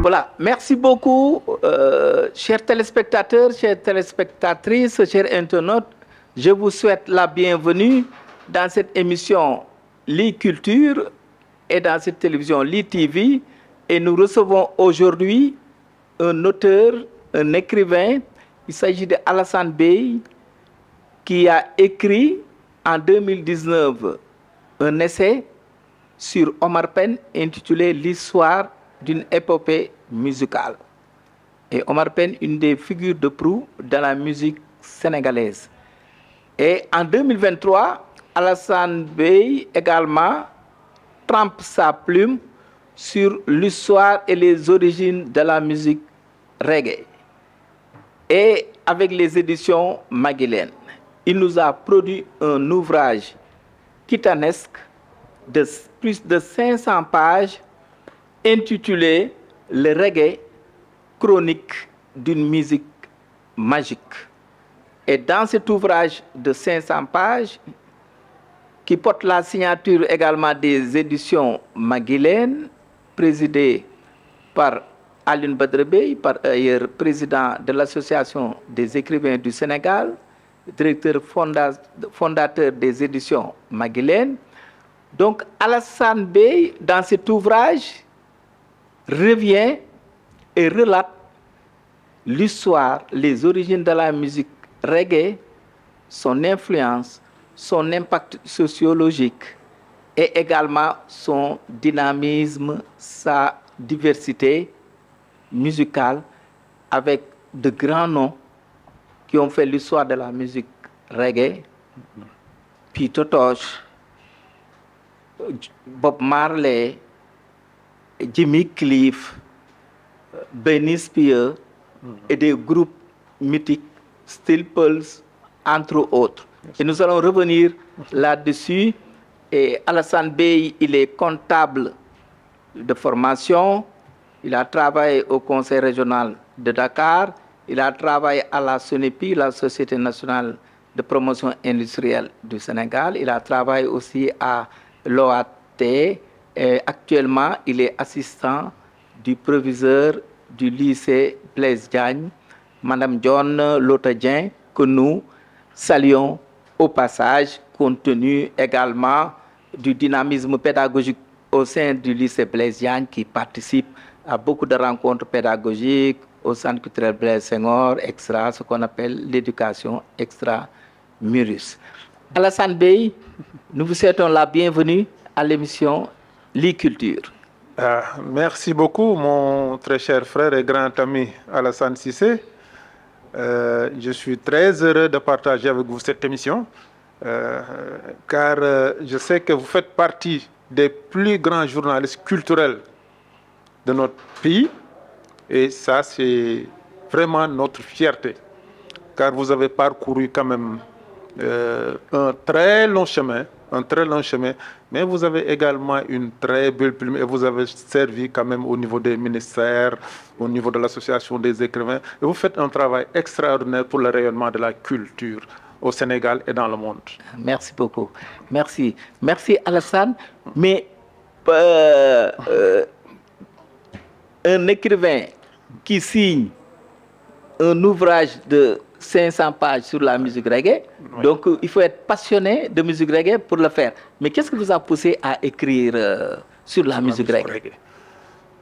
Voilà, merci beaucoup, chers téléspectateurs, chères téléspectatrices, chers internautes. Je vous souhaite la bienvenue dans cette émission Li Culture et dans cette télévision Li TV. Et nous recevons aujourd'hui un auteur, un écrivain. Il s'agit de Alassane Bey, qui a écrit en 2019 un essai sur Omar Pène intitulé L'histoire d'une épopée musicale. Et Omar Pène, une des figures de proue de la musique sénégalaise. Et en 2023, Alassane Bey également trempe sa plume sur l'histoire et les origines de la musique reggae. Et avec les éditions Maguilène, il nous a produit un ouvrage titanesque de plus de 500 pages intitulé Le reggae, chronique d'une musique magique. Et dans cet ouvrage de 500 pages, qui porte la signature également des éditions Maguilène, présidé par Alioune Badara Bey, par ailleurs président de l'Association des écrivains du Sénégal, directeur fondateur des éditions Maguilène. Donc Alassane Bey, dans cet ouvrage, revient et relate l'histoire, les origines de la musique reggae, son influence, son impact sociologique et également son dynamisme, sa diversité musicale avec de grands noms qui ont fait l'histoire de la musique reggae, Peter Tosh, Bob Marley, Jimmy Cliff, Benny Spear et des groupes mythiques, Steel Pulse, entre autres. Et nous allons revenir là-dessus. Et Alassane Bey, il est comptable de formation. Il a travaillé au Conseil régional de Dakar. Il a travaillé à la SONEPI, la Société nationale de promotion industrielle du Sénégal. Il a travaillé aussi à l'OAT. Et actuellement, il est assistant du proviseur du lycée Blaise Diagne, Madame John Lotadien, que nous saluons au passage, compte tenu également du dynamisme pédagogique au sein du lycée Blaise Diagne, qui participe à beaucoup de rencontres pédagogiques au Centre culturel Blaise Senghor, extra, ce qu'on appelle l'éducation extra-murus. Alassane Bey, nous vous souhaitons la bienvenue à l'émission Li Culture. Merci beaucoup, mon très cher frère et grand ami Alassane Cissé. Je suis très heureux de partager avec vous cette émission, car je sais que vous faites partie des plus grands journalistes culturels de notre pays, et ça, c'est vraiment notre fierté, car vous avez parcouru quand même un très long chemin, mais vous avez également une très belle plume et vous avez servi quand même au niveau des ministères, au niveau de l'association des écrivains. Et vous faites un travail extraordinaire pour le rayonnement de la culture au Sénégal et dans le monde. Merci beaucoup. Merci. Merci Alassane. Mais un écrivain qui signe un ouvrage de 500 pages sur la musique reggae. Oui. Donc, il faut être passionné de musique reggae pour le faire. Mais qu'est-ce qui vous a poussé à écrire sur la musique reggae?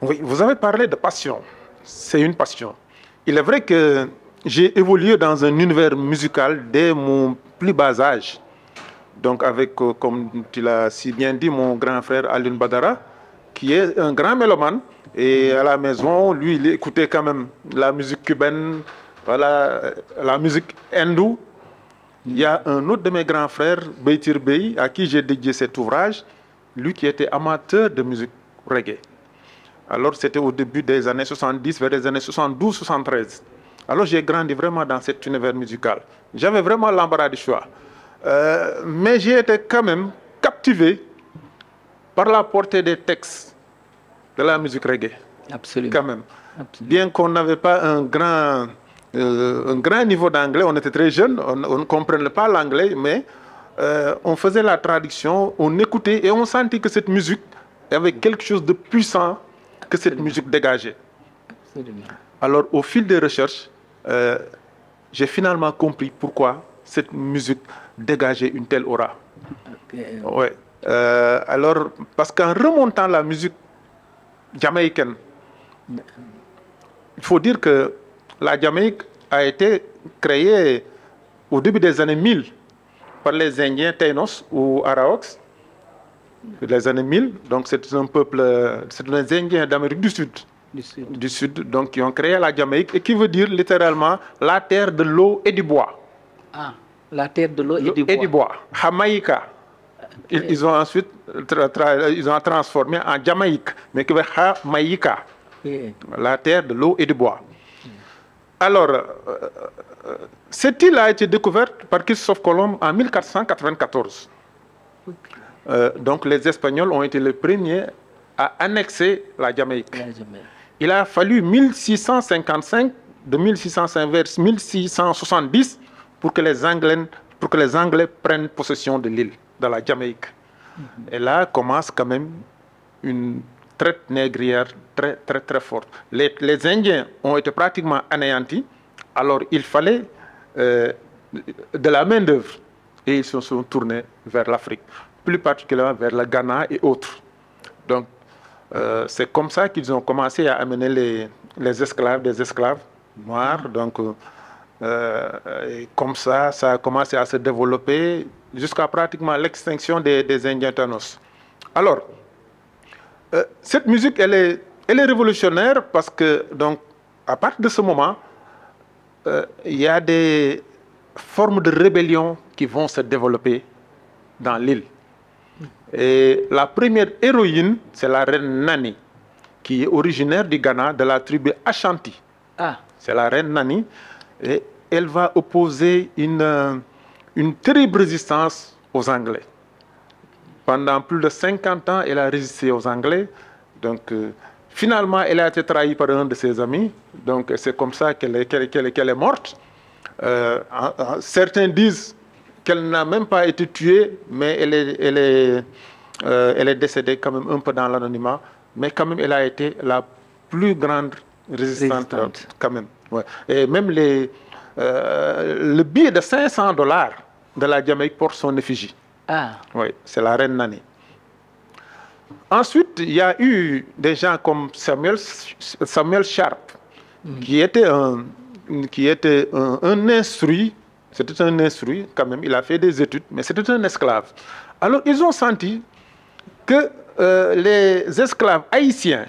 Oui, vous avez parlé de passion. C'est une passion. Il est vrai que j'ai évolué dans un univers musical dès mon plus bas âge. Donc, avec, comme tu l'as si bien dit, mon grand frère Alioune Badara, qui est un grand mélomane. Et à la maison, lui, il écoutait quand même la musique cubaine, voilà, la musique hindoue. Il y a un autre de mes grands frères, Beitir Bey, à qui j'ai dédié cet ouvrage, lui qui était amateur de musique reggae. Alors c'était au début des années 70, vers les années 72-73. Alors j'ai grandi vraiment dans cet univers musical. J'avais vraiment l'embarras du choix. Mais j'ai été quand même captivé par la portée des textes de la musique reggae. Absolument. Quand même. Absolument. Bien qu'on n'avait pas un grand niveau d'anglais, on était très jeunes, on ne comprenait pas l'anglais, mais on faisait la traduction, on écoutait et on sentait que cette musique avait quelque chose de puissant que cette musique dégageait. Absolument. Alors, au fil des recherches, j'ai finalement compris pourquoi cette musique dégageait une telle aura. Okay. Ouais. Alors, parce qu'en remontant la musique jamaïcaine, il faut dire que la Jamaïque a été créée au début des années 1000 par les Indiens Taïnos ou Araoks. Les années 1000, donc c'est un peuple, c'est des Indiens d'Amérique du Sud. Du Sud, donc qui ont créé la Jamaïque et qui veut dire littéralement la terre de l'eau et du bois. Ah, la terre de l'eau et du bois. Et du bois. Jamaïca. Ils ont ensuite ils ont transformé en Jamaïque, mais qui veut dire Jamaïca. La terre de l'eau et du bois. Alors, cette île a été découverte par Christophe Colomb en 1494. Donc les Espagnols ont été les premiers à annexer la Jamaïque. Il a fallu 1655, de 1605 vers 1670, pour que les Anglais prennent possession de l'île, de la Jamaïque. Et là commence quand même une traite négrière très forte. Les Indiens ont été pratiquement anéantis, alors il fallait de la main-d'œuvre. Et ils se sont tournés vers l'Afrique, plus particulièrement vers le Ghana et autres. Donc, c'est comme ça qu'ils ont commencé à amener les esclaves, des esclaves noirs. Donc, et comme ça a commencé à se développer jusqu'à pratiquement l'extinction des Indiens Tanos. Alors, cette musique, elle est révolutionnaire parce que, donc, à partir de ce moment, il y a des formes de rébellion qui vont se développer dans l'île. Et la première héroïne, c'est la reine Nani, qui est originaire du Ghana, de la tribu Ashanti. Ah. C'est la reine Nani. Et elle va opposer une terrible résistance aux Anglais. Pendant plus de 50 ans, elle a résisté aux Anglais. Donc, finalement, elle a été trahie par un de ses amis. Donc, c'est comme ça qu'elle est morte. Certains disent qu'elle n'a même pas été tuée, mais elle est décédée quand même un peu dans l'anonymat. Mais quand même, elle a été la plus grande résistante. Quand même. Ouais. Et même le billet de $500 de la Jamaïque porte son effigie. Ah. Oui, c'est la reine Nani. Ensuite, il y a eu des gens comme Samuel Sharp, qui était un instruit. C'était un instruit quand même, il a fait des études, mais c'était un esclave. Alors, ils ont senti que les esclaves haïtiens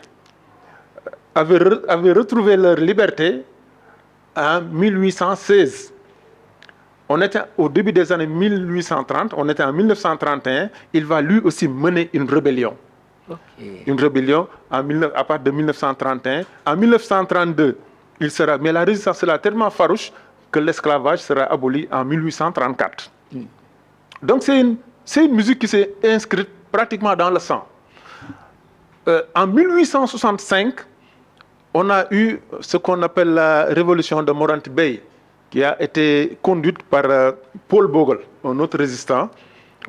avaient retrouvé leur liberté en 1816. On était au début des années 1830, on était en 1931, il va lui aussi mener une rébellion. Okay. Une rébellion à partir de 1931. En 1932, mais la résistance sera tellement farouche que l'esclavage sera aboli en 1834. Donc c'est une musique qui s'est inscrite pratiquement dans le sang. En 1865, on a eu ce qu'on appelle la révolution de Morant Bay, qui a été conduite par Paul Bogle, un autre résistant.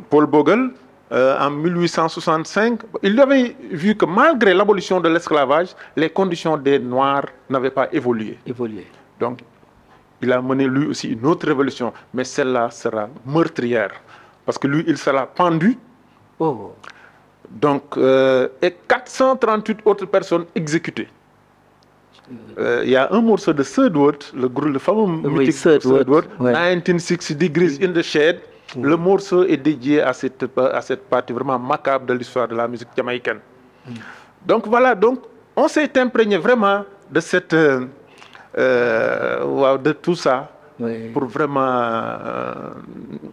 Paul Bogle, en 1865, il avait vu que malgré l'abolition de l'esclavage, les conditions des Noirs n'avaient pas évolué. Donc, il a mené lui aussi une autre révolution, mais celle-là sera meurtrière, parce que lui, il sera pendu. Oh. Donc, et 438 autres personnes exécutées. Il y a un morceau de Third World, le fameux mythique Third World, 1960 Degrees in the Shade. Le morceau est dédié à cette partie vraiment macabre de l'histoire de la musique jamaïcaine. Donc voilà, donc on s'est imprégné vraiment de de tout ça pour vraiment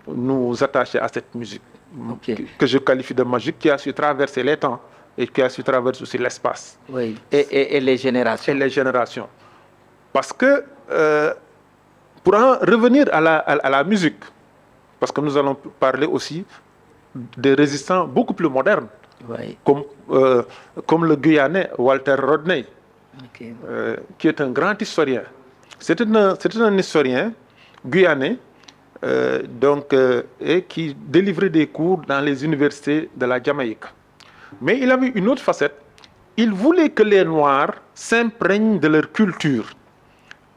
nous attacher à cette musique que je qualifie de magique, qui a su traverser les temps et qui a su traverser aussi l'espace. Oui. Et les générations. Et les générations. Parce que, pour en revenir à la musique, parce que nous allons parler aussi des résistants beaucoup plus modernes, comme le Guyanais Walter Rodney, qui est un grand historien. C'était un historien guyanais et qui délivrait des cours dans les universités de la Jamaïque. Mais il avait une autre facette. Il voulait que les Noirs s'imprègnent de leur culture.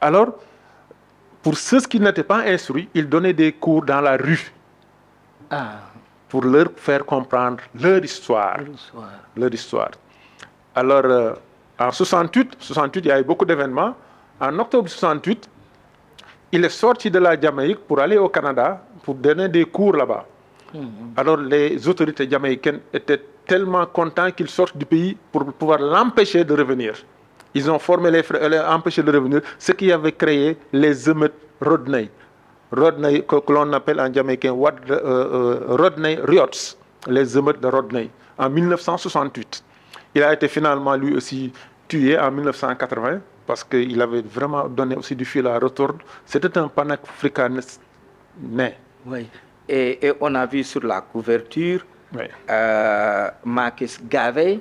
Alors, pour ceux qui n'étaient pas instruits, il donnait des cours dans la rue pour leur faire comprendre leur histoire. Leur histoire. Alors, en 68, il y a eu beaucoup d'événements. En octobre 68, il est sorti de la Jamaïque pour aller au Canada pour donner des cours là-bas. Alors, les autorités jamaïcaines étaient tellement contents qu'il sorte du pays pour pouvoir l'empêcher de revenir. Ils ont formé empêché de revenir, ce qui avait créé les émeutes Rodney. Rodney, que l'on appelle en jamaïcain Rodney Riots, les émeutes de Rodney, en 1968. Il a été finalement lui aussi tué en 1980 parce qu'il avait vraiment donné aussi du fil à retordre. C'était un panafricaniste né. Oui. Et on a vu sur la couverture Marcus Garvey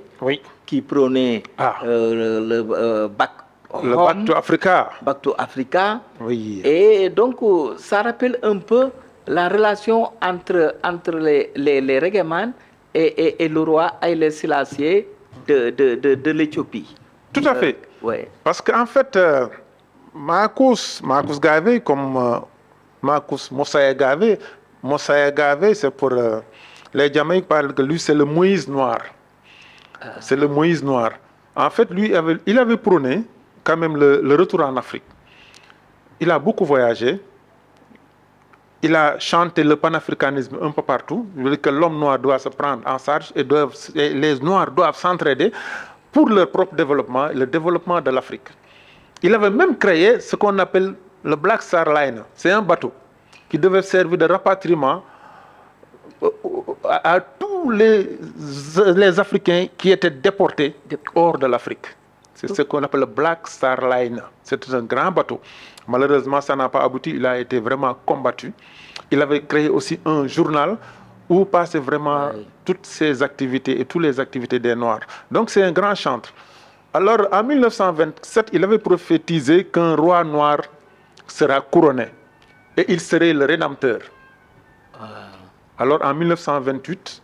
qui prônait le Back to Africa. Back to Africa. Oui. Et donc, ça rappelle un peu la relation entre les reggaeman et le roi Haïlé Sélassié de l'Éthiopie. Tout à fait. Ouais. Parce qu'en fait, Marcus Garvey, comme Marcus Mosiah Garvey, c'est pour les Jamaïcains parlent que lui, c'est le Moïse noir. C'est le Moïse noir. En fait, lui, il avait prôné quand même le retour en Afrique. Il a beaucoup voyagé. Il a chanté le panafricanisme un peu partout. Il veut dire que l'homme noir doit se prendre en charge et les Noirs doivent s'entraider pour leur propre développement, le développement de l'Afrique. Il avait même créé ce qu'on appelle le Black Star Line. C'est un bateau qui devait servir de rapatriement à tous les Africains qui étaient déportés hors de l'Afrique. C'est ce qu'on appelle le Black Star Line. C'est un grand bateau. Malheureusement, ça n'a pas abouti. Il a été vraiment combattu. Il avait créé aussi un journal où passaient vraiment toutes ses activités et toutes les activités des Noirs. Donc c'est un grand chantre. Alors en 1927, il avait prophétisé qu'un roi noir sera couronné et il serait le rédempteur. Alors en 1928,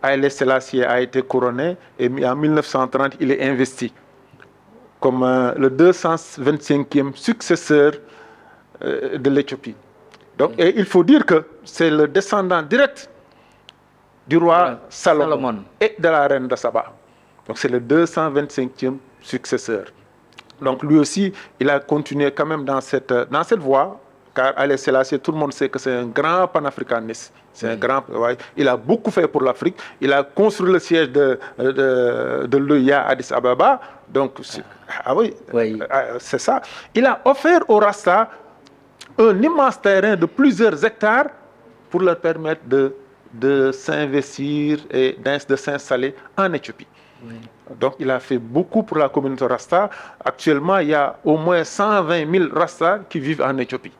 Haïlé Sélassié a été couronné et en 1930, il est investi comme le 225e successeur de l'Éthiopie. Donc, et il faut dire que c'est le descendant direct du roi Salomon et de la reine de Saba. Donc c'est le 225e successeur. Donc lui aussi, il a continué quand même dans cette voie, car Haïlé Sélassié, tout le monde sait que c'est un grand panafricaniste. C'est un grand, il a beaucoup fait pour l'Afrique. Il a construit le siège de l'OIA à Addis Ababa. Donc, c'est ça. Il a offert aux Rasta un immense terrain de plusieurs hectares pour leur permettre de s'investir et de s'installer en Éthiopie. Donc, il a fait beaucoup pour la communauté Rasta. Actuellement, il y a au moins 120 000 Rasta qui vivent en Éthiopie.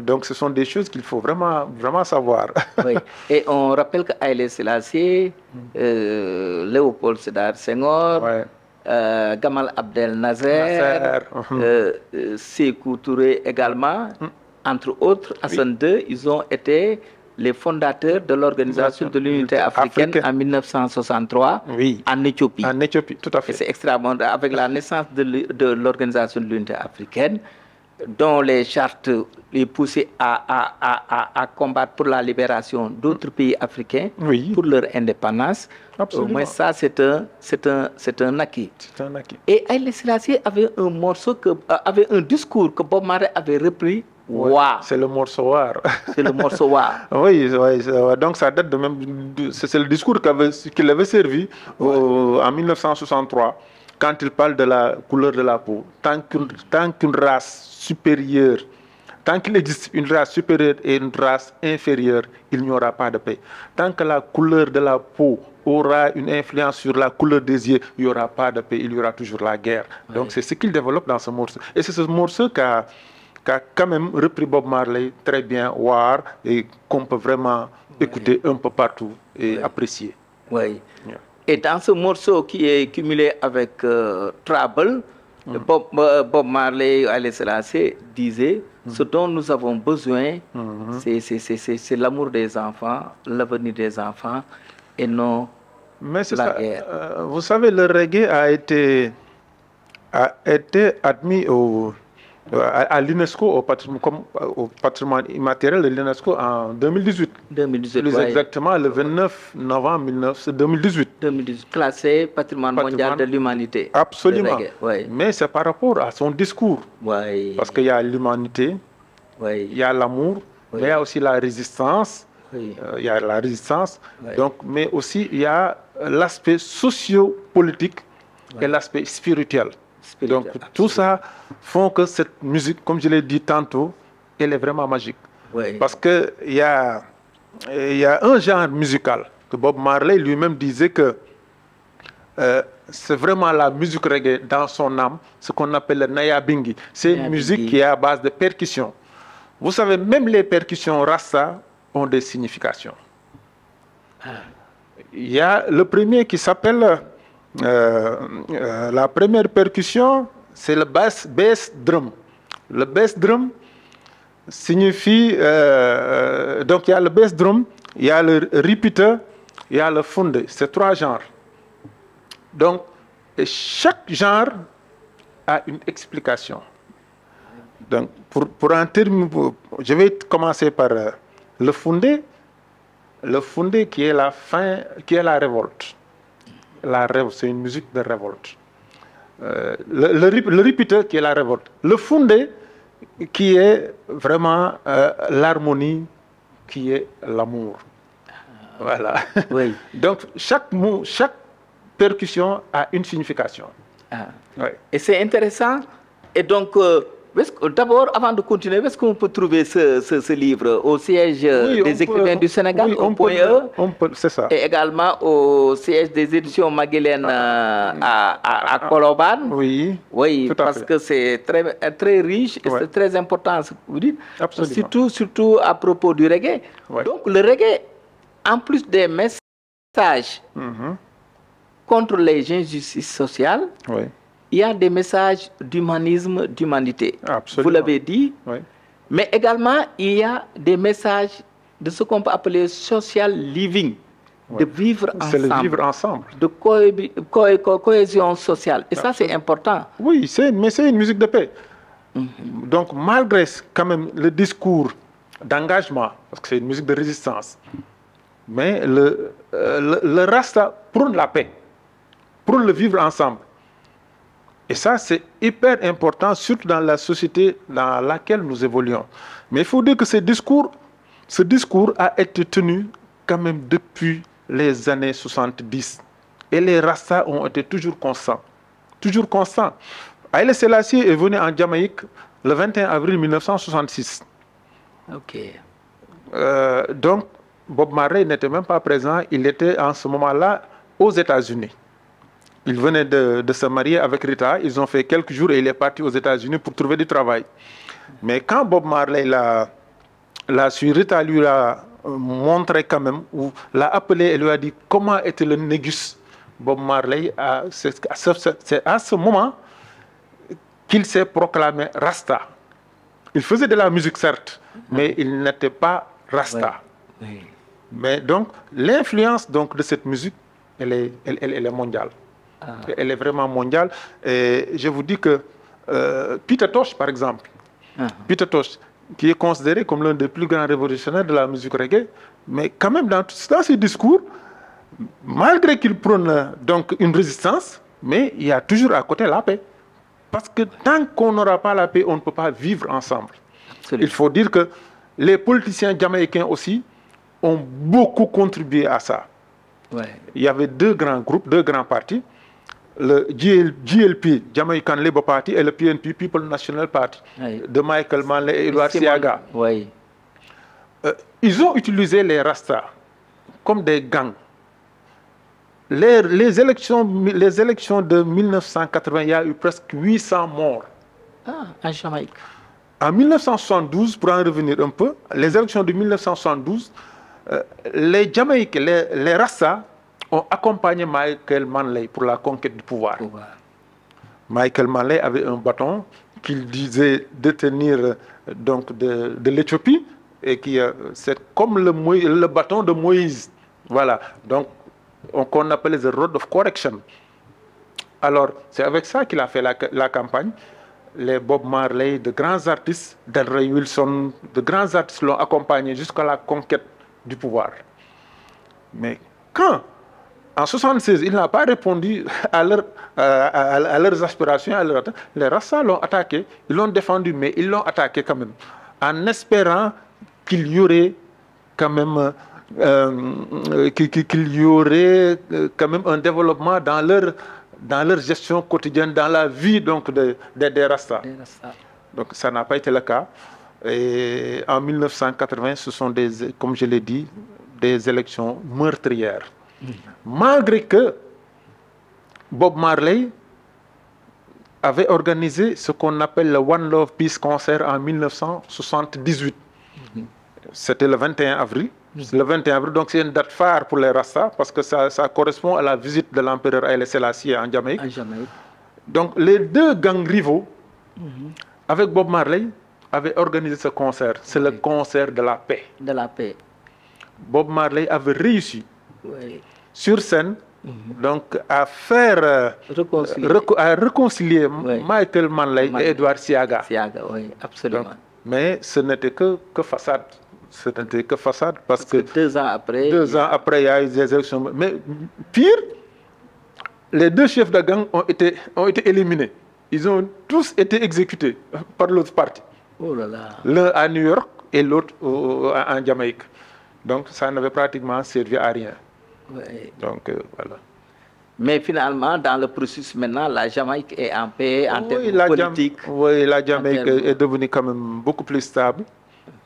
Donc, ce sont des choses qu'il faut vraiment savoir. Oui. Et on rappelle que Haïlé Sélassié, Léopold Sédar Senghor, Gamal Abdel Nasser, Sékou Touré également, entre autres, Hassan II, ils ont été les fondateurs de l'Organisation de l'Unité africaine en 1963 en Éthiopie. En Éthiopie, tout à fait. C'est extraordinaire. Avec la naissance de l'Organisation de l'Unité africaine, dont les chartes les poussaient à combattre pour la libération d'autres pays africains, pour leur indépendance. Au moins ça, c'est un acquis. C'est un acquis. Et Haïlé Sélassié avait un discours que Bob Marley avait repris. C'est le morceau war. C'est le morceau war. Oui, donc ça date de même. C'est le discours qu'il avait servi en 1963. Quand il parle de la couleur de la peau, tant qu'une race supérieure, tant qu'il existe une race supérieure et une race inférieure, il n'y aura pas de paix. Tant que la couleur de la peau aura une influence sur la couleur des yeux, il n'y aura pas de paix, il y aura toujours la guerre. Donc c'est ce qu'il développe dans ce morceau. Et c'est ce morceau qu'a quand même repris Bob Marley très bien, War, et qu'on peut vraiment écouter un peu partout et apprécier. Oui. Et dans ce morceau qui est cumulé avec Trouble, Bob Marley, Haïlé Sélassié disait Ce dont nous avons besoin, c'est l'amour des enfants, l'avenir des enfants, et non Mais c'est la ça. guerre. Vous savez, le reggae a été admis à l'UNESCO, au patrimoine immatériel de l'UNESCO en 2018. 2018, Plus ouais. exactement le 29 novembre 2018. 2018, classé patrimoine mondial de l'humanité. Absolument. Ouais. Mais c'est par rapport à son discours. Ouais. Parce qu'il y a l'humanité, Ouais. il y a l'amour, mais il y a aussi la résistance. Oui. Il y a la résistance, Ouais. donc, mais aussi il y a l'aspect socio-politique et l'aspect spirituel. Donc tout ça font que cette musique, comme je l'ai dit tantôt, elle est vraiment magique. Ouais. Parce qu'il y a un genre musical que Bob Marley lui-même disait que c'est vraiment la musique reggae dans son âme, ce qu'on appelle le Nyabingi. C'est une musique qui est à base de percussions. Vous savez, même les percussions Rasta ont des significations. Il y a le premier qui s'appelle, la première percussion, c'est le bass drum. Le bass drum signifie, donc il y a le bass drum, il y a le repeater, il y a le fundé. C'est 3 genres. Donc, chaque genre a une explication. Donc, pour en termes, je vais commencer par le fundé. Le fundé qui est la fin, qui est la révolte. C'est une musique de révolte. Le repeater qui est la révolte. Le fundé qui est vraiment l'harmonie, qui est l'amour. Voilà. Oui. Donc, chaque mot, chaque percussion a une signification. Oui. Et c'est intéressant. Et donc, d'abord, avant de continuer, est-ce qu'on peut trouver ce livre au siège des écrivains du Sénégal, oui, au point E, c'est ça. et également au siège des éditions Maguilène à Colobane? Oui, oui, tout à parce fait. que c'est très riche et c'est très important, ce que vous dites. Absolument. Surtout à propos du reggae. Ouais. Donc, le reggae, en plus des messages contre les injustices sociales, oui, il y a des messages d'humanisme, d'humanité. Vous l'avez dit. Oui. Mais également, il y a des messages de ce qu'on peut appeler social living, de vivre ensemble. C'est le vivre ensemble. De cohésion sociale. Et ça, c'est important. Oui, mais c'est une musique de paix. Donc, malgré quand même le discours d'engagement, parce que c'est une musique de résistance, mais le Rasta prône la paix, prône le vivre ensemble. Et ça, c'est hyper important, surtout dans la société dans laquelle nous évoluons. Mais il faut dire que ce discours a été tenu quand même depuis les années 70. Et les Rastas ont été toujours constants. Toujours constants. Haïlé Sélassié est venu en Jamaïque le 21 avril 1966. OK. Donc, Bob Marley n'était même pas présent. Il était en ce moment-là aux États-Unis. Il venait de se marier avec Rita. Ils ont fait quelques jours et il est parti aux États-Unis pour trouver du travail. Mais quand Bob Marley l'a su, Rita lui a montré quand même, ou l'a appelé et lui a dit comment était le négus. Bob Marley, c'est à ce moment qu'il s'est proclamé Rasta. Il faisait de la musique, certes, mais il n'était pas Rasta. Oui. Oui. Mais donc, l'influence de cette musique, elle est mondiale. Elle est vraiment mondiale. Et je vous dis que Peter Tosh, par exemple, Peter Tosh, qui est considéré comme l'un des plus grands révolutionnaires de la musique reggae, mais quand même dans ses discours, malgré qu'il prône donc une résistance, mais il y a toujours à côté la paix. Parce que tant qu'on n'aura pas la paix, on ne peut pas vivre ensemble. Absolument. Il faut dire que les politiciens jamaïcains aussi ont beaucoup contribué à ça. Ouais. Il y avait 2 grands groupes, 2 grands partis, le GLP, Jamaican Labour Party, et le PNP, People National Party, de Michael Manley et Edward Siaga. Oui. Ils ont utilisé les Rastas comme des gangs. Les élections de 1980, il y a eu presque 800 morts. En Jamaïque. En 1972, pour en revenir un peu, les élections de 1972, les Jamaïcains, les Rastas, ont accompagné Michael Manley pour la conquête du pouvoir. Michael Manley avait un bâton qu'il disait détenir donc de l'Éthiopie, et qui c'est comme le bâton de Moïse. Voilà, donc qu'on appelle the road of correction. Alors, c'est avec ça qu'il a fait la campagne. Les Bob Marley, de grands artistes, Delray Wilson, de grands artistes l'ont accompagné jusqu'à la conquête du pouvoir. Mais quand, en 1976, il n'a pas répondu à leurs aspirations, les Rasta l'ont attaqué, ils l'ont défendu, mais ils l'ont attaqué quand même, en espérant qu'il y aurait quand même un développement dans leur gestion quotidienne, dans la vie donc des Rasta. Donc ça n'a pas été le cas. Et en 1980, ce sont comme je l'ai dit, des élections meurtrières. Malgré que Bob Marley avait organisé ce qu'on appelle le One Love Peace Concert en 1978. C'était le 21 avril. Le 21 avril, donc c'est une date phare pour les Rasta parce que ça correspond à la visite de l'empereur Haïlé Sélassié en Jamaïque. Donc les deux gangs rivaux, avec Bob Marley, avaient organisé ce concert. C'est le concert de la paix. De la paix. Bob Marley avait réussi sur scène donc à faire réconcilier Michael Manley et Edward Seaga. Oui, absolument. Donc, mais ce n'était que façade. Ce n'était que façade parce que 2 ans après, il y a eu des élections. Mais pire, les deux chefs de gang ont été éliminés. Ils ont tous été exécutés par l'autre parti. Oh là là. L'un à New York et l'autre en Jamaïque. Donc ça n'avait pratiquement servi à rien. Oui. Donc voilà. Mais finalement, dans le processus maintenant, la Jamaïque est en paix en termes politiques. Oui, la Jamaïque est devenue quand même beaucoup plus stable.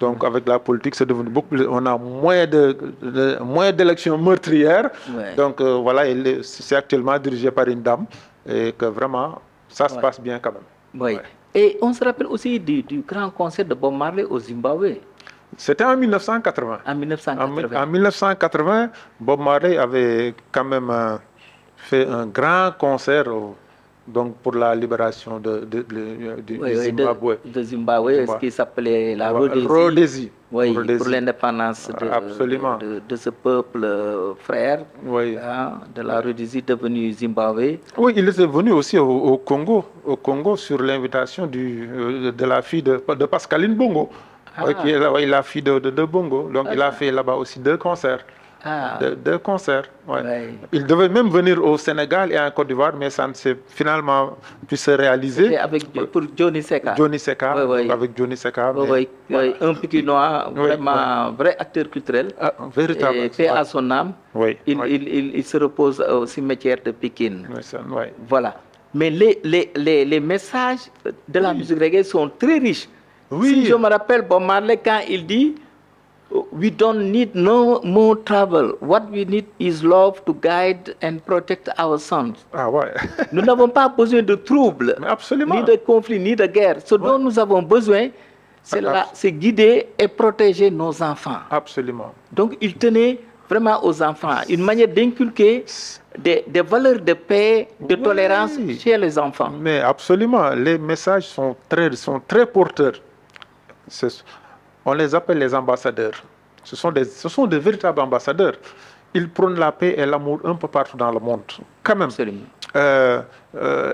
Donc avec la politique, c'est devenu beaucoup plus... On a moins d'élections meurtrières. Donc voilà, c'est actuellement dirigé par une dame. Et que vraiment, ça se passe bien quand même. Oui. Et on se rappelle aussi du grand concert de Bob Marley au Zimbabwe. C'était en 1980. En 1980. En 1980, Bob Marley avait quand même fait un grand concert donc pour la libération du Zimbabwe. De Zimbabwe, ce qui s'appelait la Rhodésie. Oui, pour l'indépendance de ce peuple frère de la Rhodésie devenue Zimbabwe. Oui, il était venu aussi au Congo sur l'invitation de la fille de Pascaline Bongo. Qui est la fille de Bongo. Donc il a fait là-bas aussi 2 concerts. Deux concerts. Il devait même venir au Sénégal et en Côte d'Ivoire, mais ça ne s'est finalement pu se réaliser. Pour Johnny Seka. Avec Johnny Seka. Un Pikinois, vraiment vrai acteur culturel. Véritable. Et paix à son âme. Il se repose au cimetière de Pékin. Voilà. Mais les messages de la musique reggae sont très riches. Si je me rappelle, Bob Marley, quand il dit we don't need no more travel. What we need is love to guide and protect our sons. Nous n'avons pas besoin de troubles, ni de conflits, ni de guerre. Ce dont nous avons besoin, c'est guider et protéger nos enfants. Absolument. Donc il tenait vraiment aux enfants une manière d'inculquer des valeurs de paix, de tolérance chez les enfants. Mais absolument, les messages sont très porteurs. On les appelle les ambassadeurs. Ce sont des véritables ambassadeurs. Ils prônent la paix et l'amour un peu partout dans le monde. Quand même.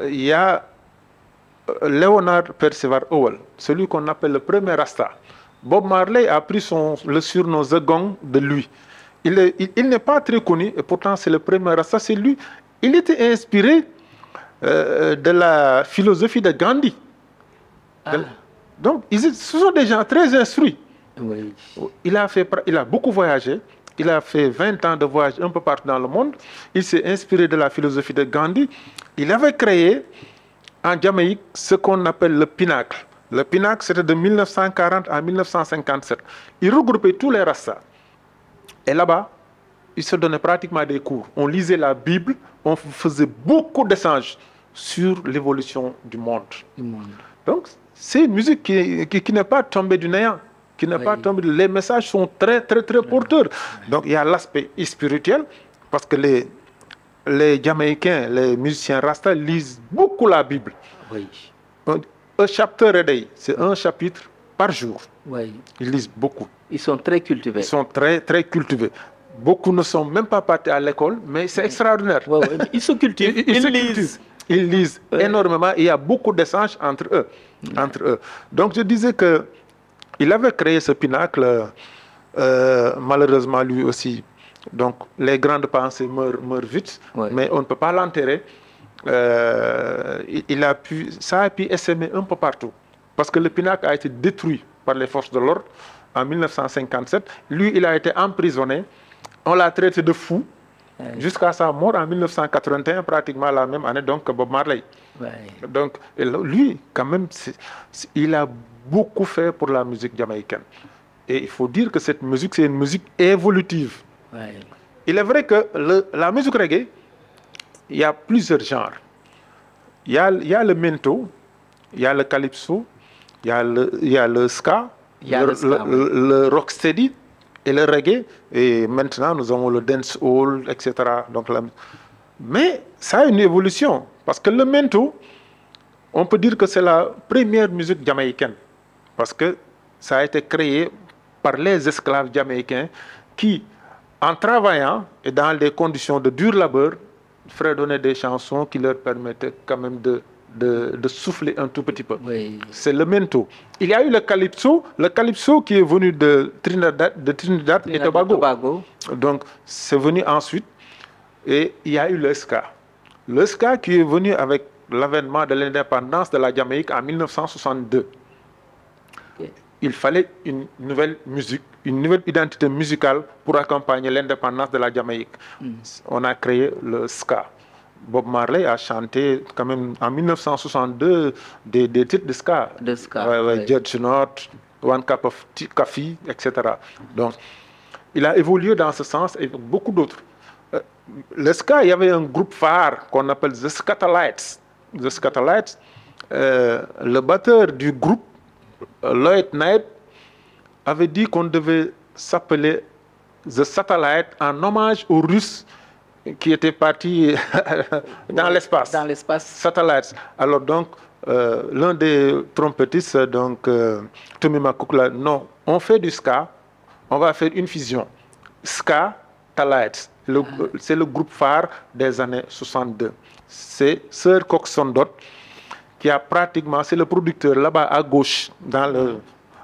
Il y a Leonard Percival Howell, celui qu'on appelle le premier Rasta. Bob Marley a pris le surnom The Gong de lui. Il n'est pas très connu, et pourtant c'est le premier Rasta, c'est lui. Il était inspiré de la philosophie de Gandhi. Donc, ce sont des gens très instruits. Il a beaucoup voyagé. Il a fait 20 ans de voyage un peu partout dans le monde. Il s'est inspiré de la philosophie de Gandhi. Il avait créé en Jamaïque ce qu'on appelle le Pinacle. Le Pinacle, c'était de 1940 à 1957. Il regroupait tous les Rastas. Et là-bas, il se donnait pratiquement des cours. On lisait la Bible, on faisait beaucoup d'échanges sur l'évolution du monde. Donc, c'est une musique qui n'est pas tombée du néant. Les messages sont très, très, très porteurs. Donc, il y a l'aspect spirituel, parce que les Jamaïcains, les musiciens Rasta lisent beaucoup la Bible. un chapter a day, c'est un chapitre par jour. Oui. Ils lisent beaucoup. Ils sont très cultivés. Ils sont très, très cultivés. Beaucoup ne sont même pas partis à l'école, mais c'est extraordinaire. Ouais, ouais. Ils se cultivent, ils se lisent. cultivent. Ils lisent énormément. Il y a beaucoup d'échanges entre eux. Entre eux. Donc je disais qu'il avait créé ce pinacle, malheureusement lui aussi. Donc les grandes pensées meurent vite, mais on ne peut pas l'enterrer. Ça a pu essaimer un peu partout. Parce que le pinacle a été détruit par les forces de l'ordre en 1957. Lui, il a été emprisonné. On l'a traité de fou jusqu'à sa mort en 1981, pratiquement la même année donc, que Bob Marley. Donc, lui, quand même, il a beaucoup fait pour la musique jamaïcaine. Et il faut dire que cette musique, c'est une musique évolutive. Il est vrai que la musique reggae, il y a plusieurs genres. Il y a le mento, il y a le calypso, il y a le ska, le rocksteady et le reggae. Et maintenant, nous avons le dancehall, etc. Donc, mais ça a une évolution. Parce que le mento, on peut dire que c'est la première musique jamaïcaine. Parce que ça a été créé par les esclaves jamaïcains qui, en travaillant et dans des conditions de dur labeur, fredonnaient des chansons qui leur permettaient quand même de souffler un tout petit peu. C'est le mento. Il y a eu le calypso qui est venu de Trinidad et Tobago. Donc, c'est venu ensuite. Et il y a eu le ska. Le ska qui est venu avec l'avènement de l'indépendance de la Jamaïque en 1962. Il fallait une nouvelle musique, une nouvelle identité musicale pour accompagner l'indépendance de la Jamaïque. On a créé le ska. Bob Marley a chanté quand même en 1962 des titres de ska. Judge Not, One Cup of Coffee, etc. Donc, il a évolué dans ce sens et beaucoup d'autres. Le ska, il y avait un groupe phare qu'on appelle The Skatalites. The Skatalites, le batteur du groupe, Lloyd Knight, avait dit qu'on devait s'appeler The Satellite en hommage aux Russes qui étaient partis dans l'espace. Dans l'espace. Satellites. Alors donc, l'un des trompettistes, donc Tommy McCook, non, on fait du ska, on va faire une fusion. Ska, Talites. C'est le groupe phare des années 62. C'est Sir Coxsone Dodd qui a pratiquement, c'est le producteur là-bas à gauche, dans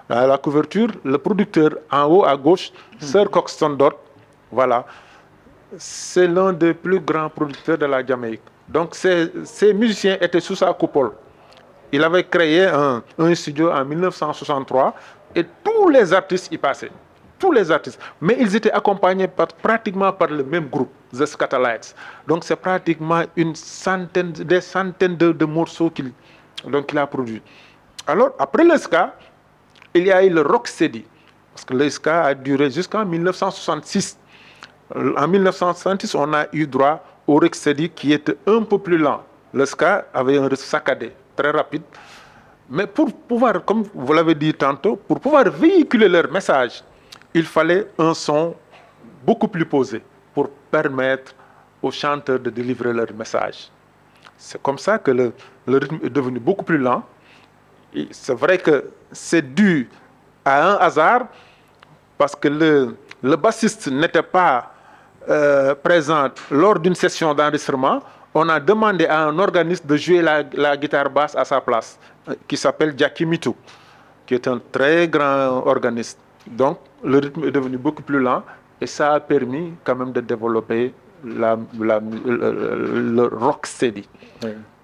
la couverture, le producteur en haut à gauche, Sir Coxsone Dodd, voilà. C'est l'un des plus grands producteurs de la Jamaïque. Donc ces musiciens étaient sous sa coupole. Il avait créé un studio en 1963 et tous les artistes y passaient. Tous les artistes. Mais ils étaient accompagnés pratiquement par le même groupe, The Skatalites. Donc c'est pratiquement des centaines de morceaux qu'il a produits. Alors après le ska, il y a eu le rocksteady. Parce que le ska a duré jusqu'en 1966. En 1966, on a eu droit au rocksteady qui était un peu plus lent. Le ska avait un rythme saccadé, très rapide. Mais pour pouvoir, comme vous l'avez dit tantôt, pour pouvoir véhiculer leur message, il fallait un son beaucoup plus posé pour permettre aux chanteurs de délivrer leur message. C'est comme ça que le rythme est devenu beaucoup plus lent. C'est vrai que c'est dû à un hasard parce que le bassiste n'était pas présent lors d'une session d'enregistrement. On a demandé à un organiste de jouer la guitare basse à sa place, qui s'appelle Jackie Mitou, qui est un très grand organiste. Donc, le rythme est devenu beaucoup plus lent et ça a permis quand même de développer le rocksteady.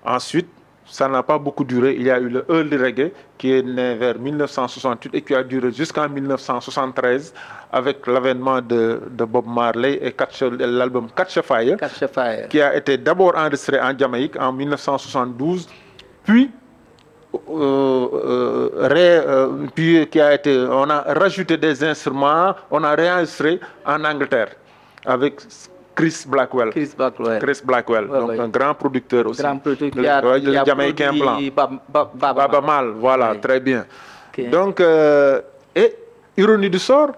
Ensuite, ça n'a pas beaucoup duré. Il y a eu le early reggae qui est né vers 1968 et qui a duré jusqu'en 1973 avec l'avènement de Bob Marley et l'album Catch a Fire, qui a été d'abord enregistré en Jamaïque en 1972, puis on a rajouté des instruments, on a réenregistré en Angleterre avec Chris Blackwell, donc un grand producteur aussi. Le Jamaïcain blanc. Baba Mal, voilà, très bien. Donc, et ironie du sort,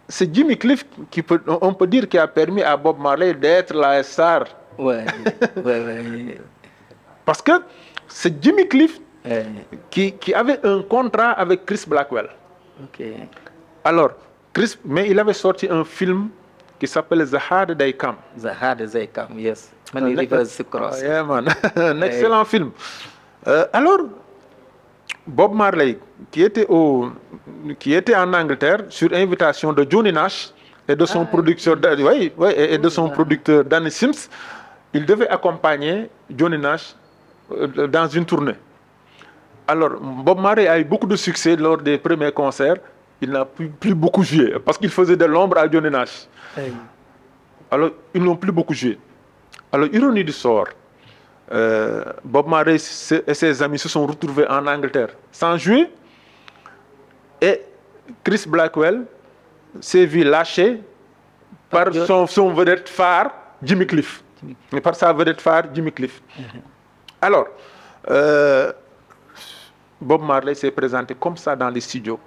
c'est Jimmy Cliff on peut dire qui a permis à Bob Marley d'être la star. Ouais. Parce que c'est Jimmy Cliff qui avait un contrat avec Chris Blackwell. Ok. Alors, mais il avait sorti un film qui s'appelle The Hard Day Come. The Hard Day Come, yes. Many Rivers Cross. Yeah, man. Un excellent film. Alors, Bob Marley, qui était en Angleterre sur invitation de Johnny Nash et de son producteur, et de son producteur Danny Sims, il devait accompagner Johnny Nash dans une tournée. Alors, Bob Marley a eu beaucoup de succès lors des premiers concerts. Il n'a plus beaucoup joué parce qu'il faisait de l'ombre à Johnny Nash. Alors, ils n'ont plus beaucoup joué. Alors, ironie du sort, Bob Marley et ses amis se sont retrouvés en Angleterre sans jouer. Et Chris Blackwell s'est vu lâché par son vedette phare, Jimmy Cliff. Par sa vedette phare, Jimmy Cliff. Alors, Bob Marley s'est présenté comme ça dans les studios.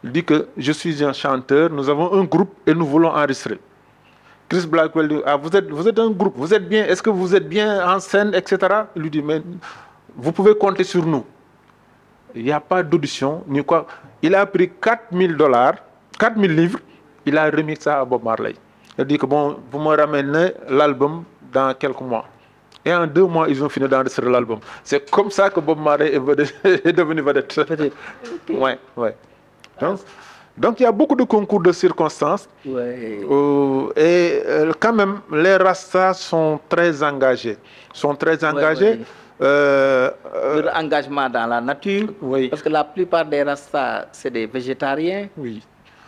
Il dit que je suis un chanteur, nous avons un groupe et nous voulons enregistrer. Chris Blackwell dit, vous êtes un groupe, vous êtes bien, est-ce que vous êtes bien en scène, etc. Il lui dit, mais vous pouvez compter sur nous. Il n'y a pas d'audition, ni quoi. Il a pris $4,000, 4,000 livres, il a remis ça à Bob Marley. Il dit que bon, vous me ramenez l'album dans quelques mois. Et en 2 mois, ils ont fini d'enregistrer l'album. C'est comme ça que Bob Marley est devenu vedette. Ouais. Donc, il y a beaucoup de concours de circonstances. Ouais. Quand même, les Rastas sont très engagés. Leur engagement dans la nature. Parce que la plupart des Rastas, c'est des végétariens. Oui.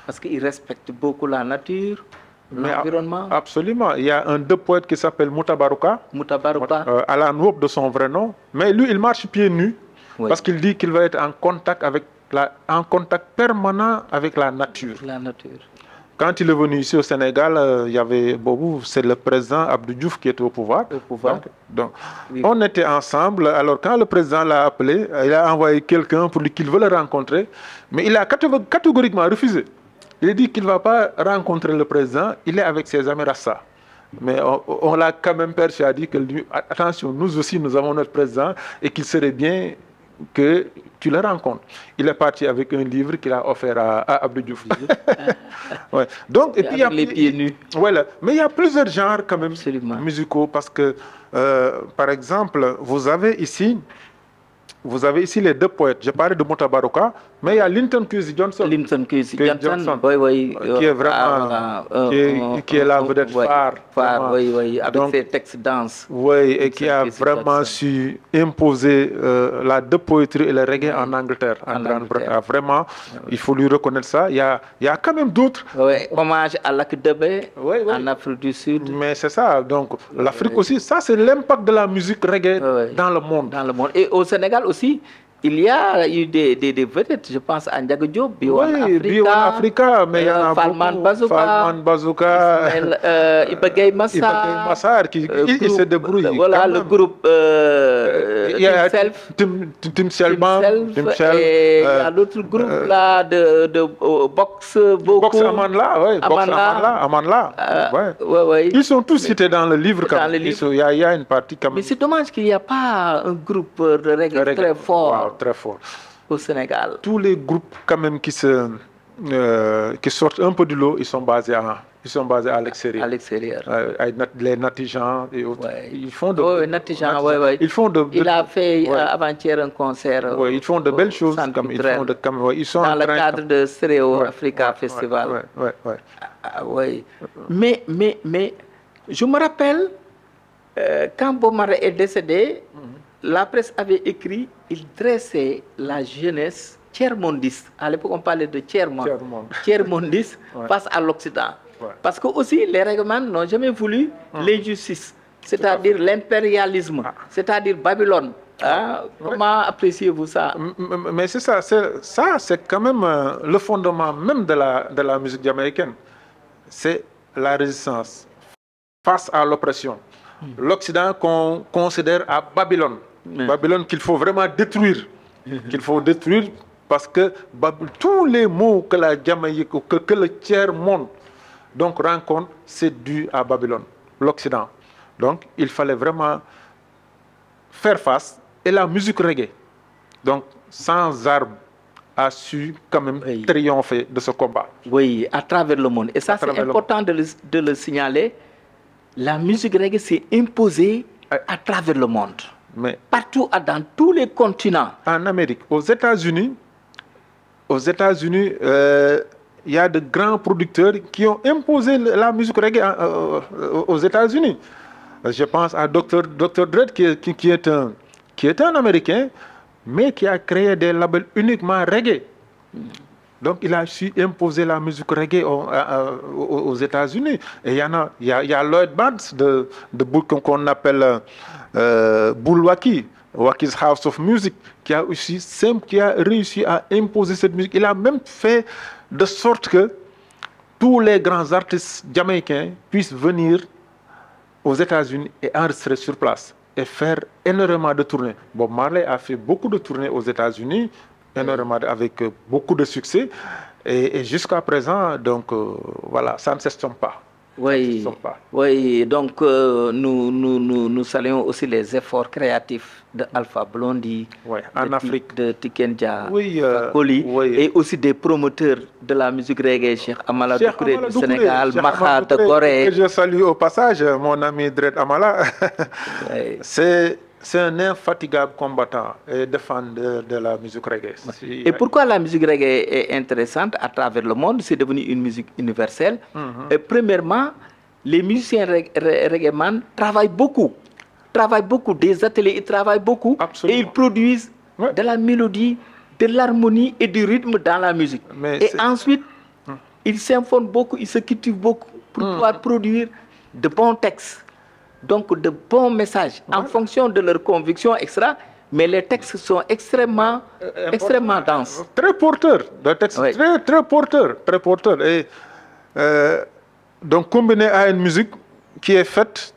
Parce qu'ils respectent beaucoup la nature, l'environnement. Absolument. Il y a un 2 poètes qui s'appelle Mutabaruka. À la Nwop de son vrai nom. Mais lui, il marche pieds nus. Parce qu'il dit qu'il va être en contact permanent avec la nature. Quand il est venu ici au Sénégal, il y avait c'est le président Abdou Diouf qui était au pouvoir. Donc, on était ensemble. Alors quand le président l'a appelé, il a envoyé quelqu'un pour dire qu'il veut le rencontrer, mais il a catégoriquement refusé. Il a dit qu'il ne va pas rencontrer le président, il est avec ses amis Rassa. Mais on l'a quand même persuadé que lui, attention, nous aussi nous avons notre président et qu'il serait bien que tu le rencontres. Il est parti avec un livre qu'il a offert à Abdou Diouf. Donc, et puis, les pieds nus. Voilà. Mais il y a plusieurs genres quand même musicaux parce que, par exemple, vous avez ici les 2 poètes. Je parlais de Mutabaruka, mais il y a Linton Kwesi Johnson. Qui est vraiment qui est la vedette phare. Avec ses textes denses. Oui, et qui a vraiment su imposer la de poétrie et le reggae en Angleterre. Vraiment, il faut lui reconnaître ça. Il y a quand même d'autres. Hommage à l'Akdebe en Afrique du Sud. Mais c'est ça. Donc, l'Afrique aussi, ça c'est l'impact de la musique reggae dans le monde. Et au Sénégal aussi, il y a eu des vedettes, je pense à Ndiaga Diop, Biwan Africa, mais il y en a Falman Bazooka, Iba Gueye Massar, qui se débrouille. Voilà, le groupe Tim Self. Et il y a l'autre groupe là de boxe, beaucoup. Boxe Amanla. Ils sont tous cités dans le livre. Il y a une partie quand même. Mais c'est dommage qu'il n'y a pas un groupe de reggae très fort. Très fort. Au Sénégal. Tous les groupes quand même qui sortent un peu du lot, ils sont basés à l'extérieur. Les Natijans et autres. Ils font de Il a fait avant-hier un concert. Ils font de belles choses. Ils sont dans le cadre de Stereo Africa Festival. Mais je me rappelle quand Bob Marley est décédé, la presse avait écrit, il dressait la jeunesse tiers-mondiste. À l'époque, on parlait de tiers-mondiste face à l'Occident. Parce que aussi, les règlements n'ont jamais voulu l'injustice, c'est-à-dire l'impérialisme, c'est-à-dire Babylone. Comment appréciez-vous ça? Mais c'est ça, c'est quand même le fondement même de la musique jamaïcaine. C'est la résistance face à l'oppression. L'Occident qu'on considère à Babylone. Babylone qu'il faut vraiment détruire. Parce que tous les maux que la Jamaïque, que le tiers-monde rencontre, c'est dû à Babylone, l'Occident. Donc il fallait vraiment faire face. Et la musique reggae donc sans armes, a su quand même triompher de ce combat. Oui, à travers le monde. Et ça, c'est important de le signaler. La musique reggae s'est imposée à travers le monde. Mais partout, dans tous les continents. En Amérique, aux États-Unis, il y a de grands producteurs qui ont imposé la musique reggae aux États-Unis. Je pense à Dr. Dre qui est un Américain, mais qui a créé des labels uniquement reggae. Donc il a su imposer la musique reggae aux États-Unis. Et il y a Lloyd Banks qu'on appelle Bulwaki, Waki's House of Music, qui a réussi à imposer cette musique. Il a même fait de sorte que tous les grands artistes jamaïcains puissent venir aux États-Unis et enregistrer sur place et faire énormément de tournées. Bob Marley a fait beaucoup de tournées aux États-Unis, énormément avec beaucoup de succès. Et jusqu'à présent, donc voilà, ça ne s'estompe pas. Oui, oui, donc nous saluons aussi les efforts créatifs de Alpha Blondy, en Afrique, de Tikenja, Koli, et aussi des promoteurs de la musique reggae, Cheikh Amala Doucouré du Sénégal, Maha de Gorée. Je salue au passage mon ami Dred Amala. C'est un infatigable combattant et défendeur de la musique reggae. Et pourquoi la musique reggae est intéressante à travers le monde? C'est devenu une musique universelle. Et premièrement, les musiciens reggaeman travaillent beaucoup. Des ateliers, ils travaillent beaucoup. Absolument. Et ils produisent de la mélodie, de l'harmonie et du rythme dans la musique. Et ensuite, ils s'informent beaucoup, ils se cultivent beaucoup pour pouvoir produire de bons textes. Donc de bons messages en fonction de leurs convictions extra, mais les textes sont extrêmement denses. Très porteurs, des textes très porteurs. Et donc combiné à une musique qui est faite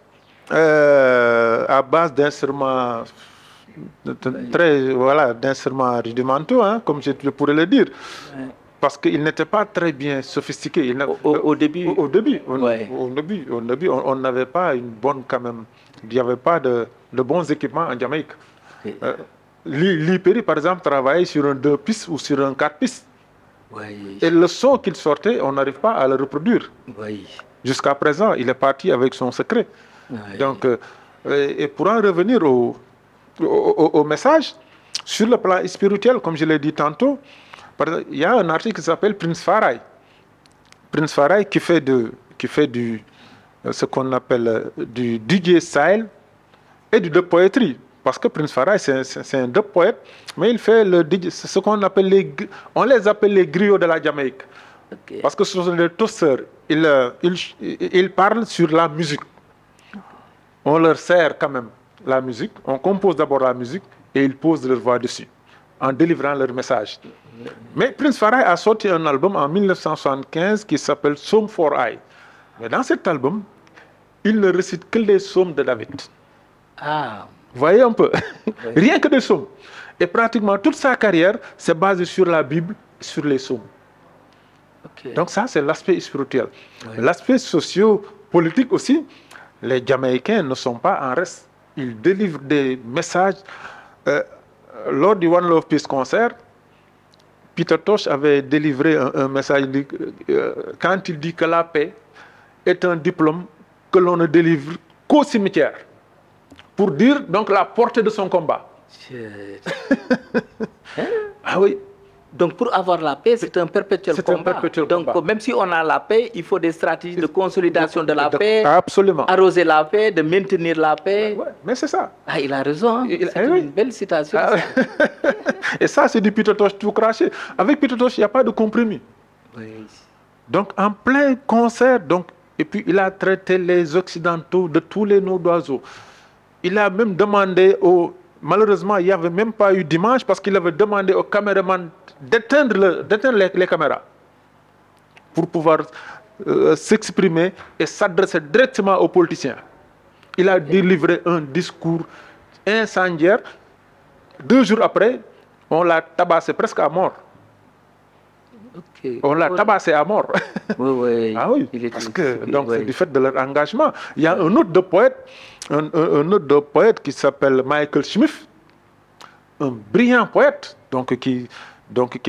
à base d'instruments d'instruments rudimentaux, comme je pourrais le dire. Parce qu'il n'était pas très bien sophistiqué. Au début, on n'avait pas une bonne quand même. Il n'y avait pas de bons équipements en Jamaïque. L'Iperi, par exemple, travaillait sur un 2 pistes ou sur un 4 pistes. Et le son qu'il sortait, on n'arrive pas à le reproduire. Jusqu'à présent, il est parti avec son secret. Donc, et pour en revenir au message, sur le plan spirituel, comme je l'ai dit tantôt, il y a un artiste qui s'appelle Prince Farai. Prince Farai qui fait ce qu'on appelle du DJ style et du dub poetry. Parce que Prince Farai, c'est un dub poète, mais il fait ce qu'on appelle on les appelle les griots de la Jamaïque. Parce que ce sont des toasters. Ils parlent sur la musique. On leur sert quand même la musique. On compose d'abord la musique et ils posent leur voix dessus, en délivrant leur message. Mais Prince Farai a sorti un album en 1975 qui s'appelle Psalm for I. Mais dans cet album, il ne récite que les psaumes de David. Vous voyez un peu, rien que des psaumes. Et pratiquement toute sa carrière s'est basée sur la Bible et sur les psaumes. Donc ça, c'est l'aspect spirituel. L'aspect socio-politique aussi, les Jamaïcains ne sont pas en reste. Ils délivrent des messages. Lors du One Love Peace concert, Peter Tosh avait délivré un message quand il dit que la paix est un diplôme que l'on ne délivre qu'au cimetière, pour dire donc la portée de son combat. Ah oui. Donc pour avoir la paix, c'est un perpétuel combat. Donc même si on a la paix, il faut des stratégies de consolidation de la paix, absolument. Arroser la paix, de maintenir la paix. Mais c'est ça. Il a raison, c'est une belle citation. Et ça, c'est du Peter Tosh tout craché. Avec Peter Tosh, il n'y a pas de compromis. Donc en plein concert, et puis il a traité les Occidentaux de tous les noms d'oiseaux. Il a même demandé malheureusement, il n'y avait même pas eu d'image parce qu'il avait demandé aux caméramans d'éteindre les caméras pour pouvoir s'exprimer et s'adresser directement aux politiciens. Il a délivré un discours incendiaire. 2 jours après, on l'a tabassé presque à mort. On l'a tabassé à mort. Ah oui, parce que donc, du fait de leur engagement. Il y a un autre poète qui s'appelle Michael Smith. un brillant poète, donc qui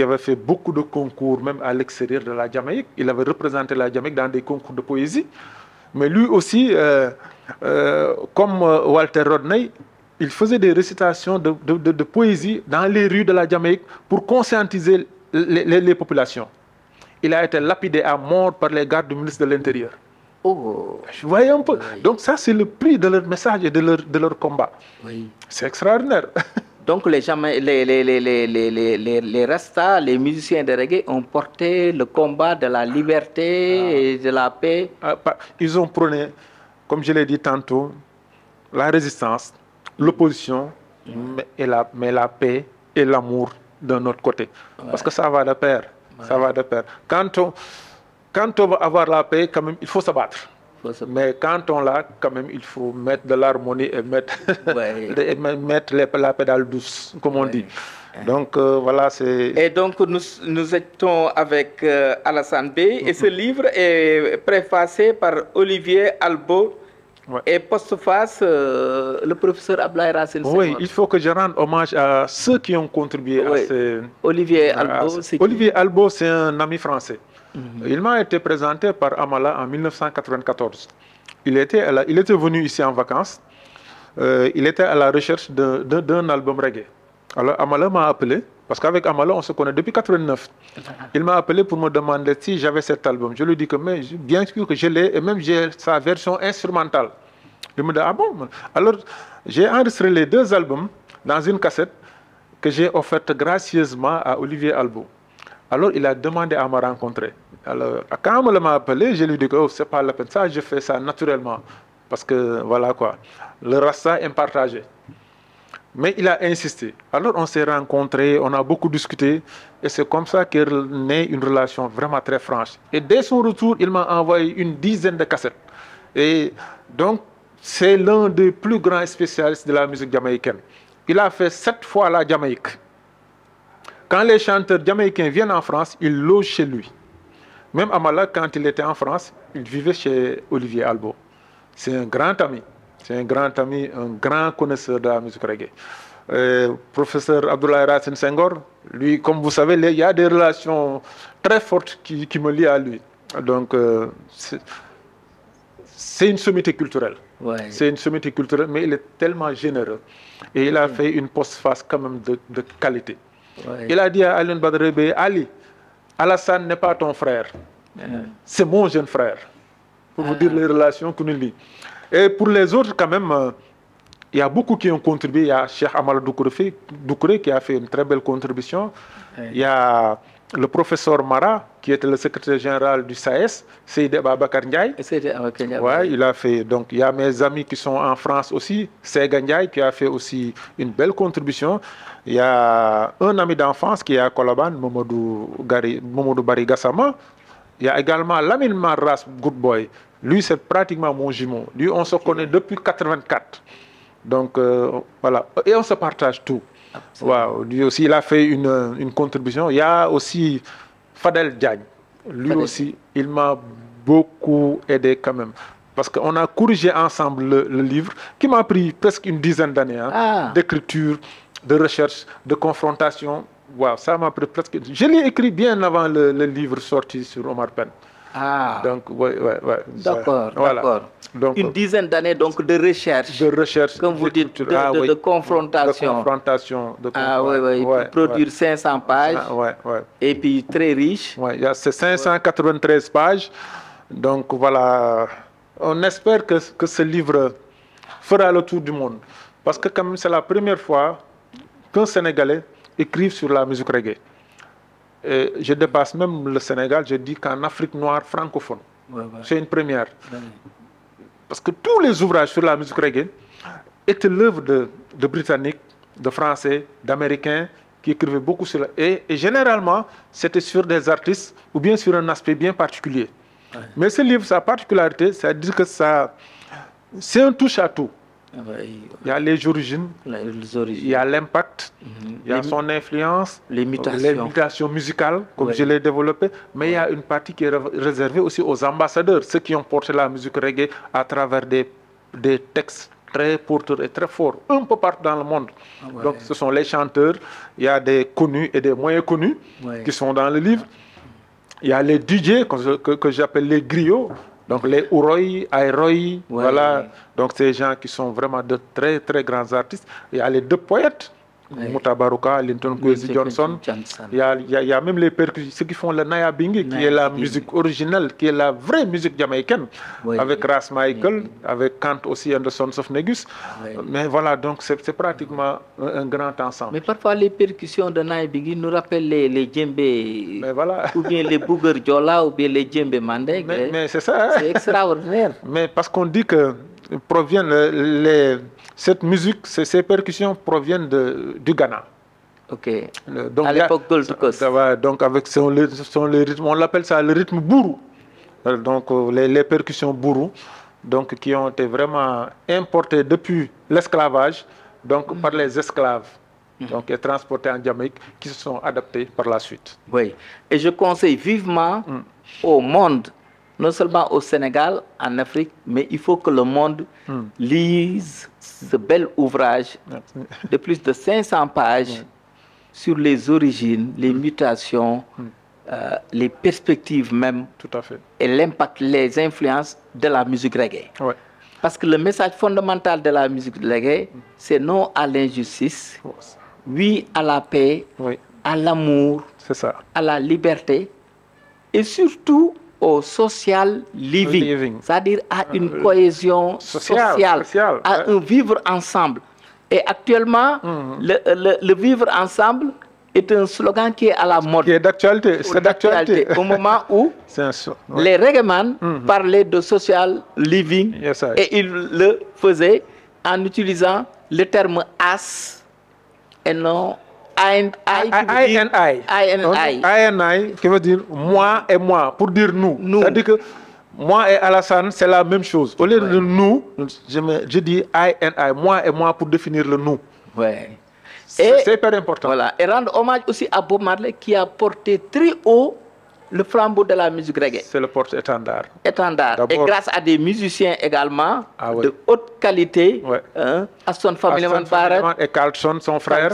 avait fait beaucoup de concours, même à l'extérieur de la Jamaïque. Il avait représenté la Jamaïque dans des concours de poésie. Mais lui aussi, comme Walter Rodney, il faisait des récitations de poésie dans les rues de la Jamaïque pour conscientiser les populations. Il a été lapidé à mort par les gardes du ministre de l'Intérieur. Oh. Vous voyez un peu. Oui. Donc ça, c'est le prix de leur message et de leur combat. Oui. C'est extraordinaire. Donc les Rastas, les musiciens de reggae ont porté le combat de la liberté et de la paix. Ils ont prôné, comme je l'ai dit tantôt, la résistance, l'opposition, mais la paix et l'amour d'un autre côté. Ouais. Parce que ça va de pair. Ouais. Ça va de pair. Quand on va avoir la paix, quand même, il faut se battre. Mais quand on l'a, quand même, il faut mettre de l'harmonie et mettre, mettre la pédale douce, comme on dit. Donc, voilà, c'est... Et donc, nous étions avec Alassane Bey, et ce livre est préfacé par Olivier Albo, et postface le professeur Abdoulaye Racine Senghor. Oui, il faut que je rende hommage à ceux qui ont contribué à ce... Olivier Albo, c'est qui? Olivier Albo, c'est un ami français. Il m'a été présenté par Amala en 1994. Il était venu ici en vacances. Il était à la recherche d'un album reggae. Alors Amala m'a appelé, parce qu'avec Amala, on se connaît depuis 1989. Il m'a appelé pour me demander si j'avais cet album. Je lui ai dit que bien sûr que je l'ai, et même j'ai sa version instrumentale. Il me dit, ah bon? Alors, j'ai enregistré les deux albums dans une cassette que j'ai offerte gracieusement à Olivier Albo. Alors, il a demandé à me rencontrer. Alors, quand il m'a appelé, je lui ai dit que oh, c'est pas la peine. Ça, je fais ça naturellement. Parce que, voilà quoi, le rasta est partagé. Mais il a insisté. Alors, on s'est rencontrés, on a beaucoup discuté. Et c'est comme ça qu'est née une relation vraiment très franche. Et dès son retour, il m'a envoyé une dizaine de cassettes. Et donc, c'est l'un des plus grands spécialistes de la musique jamaïcaine. Il a fait 7 fois la Jamaïque. Quand les chanteurs jamaïcains viennent en France, ils logent chez lui. Même Amala, quand il était en France, il vivait chez Olivier Albo. C'est un grand ami. C'est un grand ami, un grand connaisseur de la musique reggae. Professeur Abdoulaye Racine Senghor, lui, comme vous savez, il y a des relations très fortes qui me lient à lui. Donc, c'est une sommité culturelle. Ouais. C'est une sommité culturelle, mais il est tellement généreux. Et il a fait une postface quand même de qualité. Ouais. Il a dit à Alioune Badara Beye, Ali, Alassane n'est pas ton frère, c'est mon jeune frère. Pour vous dire les relations que nous lient. Et pour les autres, quand même, il y a beaucoup qui ont contribué. Il y a Cheikh Amal Doukouré qui a fait une très belle contribution. Ouais. Il y a le professeur Mara, qui était le secrétaire général du SAES, Seydi Ababakar Ndiaye. Ouais, il a fait. Donc, il y a mes amis qui sont en France aussi, Sega Ndiaye, qui a fait aussi une belle contribution. Il y a un ami d'enfance qui est à Kolaban, Momodou Bari Gassama. Il y a également Lamine Marras Good Boy. Lui, c'est pratiquement mon jumeau. Lui, on se connaît depuis 1984. Donc, voilà. Et on se partage tout. Wow. Lui aussi, il a fait une contribution. Il y a aussi Fadel Diagne. Lui aussi, il m'a beaucoup aidé quand même. Parce qu'on a corrigé ensemble le livre, qui m'a pris presque une dizaine d'années, d'écriture, de recherche, de confrontation. Wow, ça m'a pris presque... Je l'ai écrit bien avant le livre sorti sur Omar Pène. Ah. Donc, ouais. D'accord, voilà. D'accord. Donc, une dizaine d'années donc de recherche. De recherche. Comme vous dites, de confrontation. De confrontation. Pour produire 500 pages. Et puis très riche. C'est 593 pages. Donc, voilà. On espère que ce livre fera le tour du monde. Parce que quand même, c'est la première fois qu'un Sénégalais écrive sur la musique reggae. Et je dépasse même le Sénégal, je dis qu'en Afrique noire francophone, c'est une première. Parce que tous les ouvrages sur la musique reggae étaient l'œuvre de Britanniques, de Français, d'Américains, qui écrivaient beaucoup sur la... Et généralement, c'était sur des artistes ou bien sur un aspect bien particulier. Ouais. Mais ce livre, sa particularité, c'est-à-dire que c'est un touche-à-tout. Il y a les origines, il y a l'impact, il y a son influence, l'imitation musicale, comme je l'ai développé, mais il y a une partie qui est réservée aussi aux ambassadeurs, ceux qui ont porté la musique reggae à travers des textes très porteurs et très forts, un peu partout dans le monde. Ouais. Donc, ce sont les chanteurs, il y a des connus et des moins connus qui sont dans le livre. Il y a les DJ que j'appelle les griots, donc les Ouroy, Ayroy, voilà. Donc, ces gens qui sont vraiment de très, très grands artistes. Il y a les deux poètes. Mouta Baruka, Linton Kwesi Johnson. Il y a même les percussions, ceux qui font le Naya Bingi, qui est la musique originale, qui est la vraie musique jamaïcaine, avec Ras Michael, avec Kant aussi, and the Sons of Negus. Mais voilà, donc c'est pratiquement un grand ensemble. Mais parfois, les percussions de Naya Bingi nous rappellent les djembés, voilà. ou bien les Bouger Djola, ou bien les djembés Mandeg. Mais c'est ça. C'est extraordinaire. Mais parce qu'on dit que cette musique, ces percussions proviennent du Ghana. Ok. Donc, à l'époque Gold Coast. Donc avec son rythme, on l'appelle ça le rythme bourou. Donc les percussions bourou, donc qui ont été vraiment importées depuis l'esclavage, donc par les esclaves, donc et transportées en Jamaïque, qui se sont adaptés par la suite. Oui. Et je conseille vivement au monde, non seulement au Sénégal, en Afrique, mais il faut que le monde lise ce bel ouvrage de plus de 500 pages sur les origines, les mutations, les perspectives même, tout à fait, et l'impact, les influences de la musique reggae. Parce que le message fondamental de la musique reggae, c'est non à l'injustice, oui à la paix, à l'amour, à la liberté, et surtout au social living. C'est-à-dire à une cohésion sociale, à un vivre ensemble. Et actuellement, le vivre ensemble est un slogan qui est à la mode. Qui est d'actualité. C'est d'actualité. Au moment où les reggaeman parlaient de social living et ils le faisaient en utilisant le terme as et non I qui veut dire moi et moi, pour dire nous. C'est-à-dire que moi et Alassane, c'est la même chose. Au lieu de nous, je dis I and I, moi et moi, pour définir le nous. C'est hyper important. Voilà. Et rendre hommage aussi à Bob Marley qui a porté très haut le flambeau de la musique reggae. C'est le porte-étendard. Et grâce à des musiciens également de haute qualité, Aston Family Man Barrett et Carlson, son frère.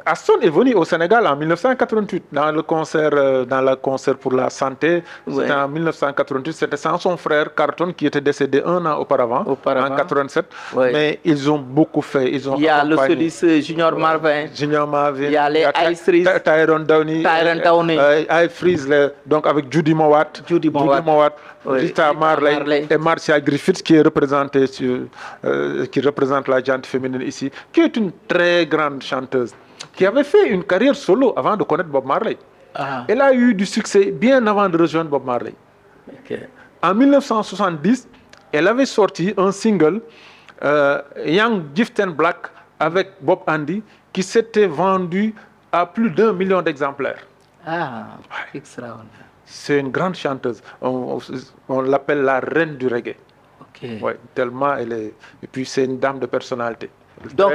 Aston est venu au Sénégal en 1988 dans le concert pour la santé. C'était en 1988. C'était sans son frère Carlton qui était décédé un an auparavant, en 87. Mais ils ont beaucoup fait. Il y a le soliste Junior Marvin. Il y a les Ice Freeze. Tyrone Downey. Ice Freeze, donc avec Judy Mowat. Rita Marley et Marcia Griffiths qui représente la gente féminine ici, qui est une très grande chanteuse, qui avait fait une carrière solo avant de connaître Bob Marley. Elle a eu du succès bien avant de rejoindre Bob Marley. En 1970, elle avait sorti un single, Young, Gift and Black, avec Bob Andy, qui s'était vendu à plus d'1 million d'exemplaires. Extraordinaire. C'est une grande chanteuse. On l'appelle la reine du reggae. Tellement elle est... Et puis c'est une dame de personnalité. Donc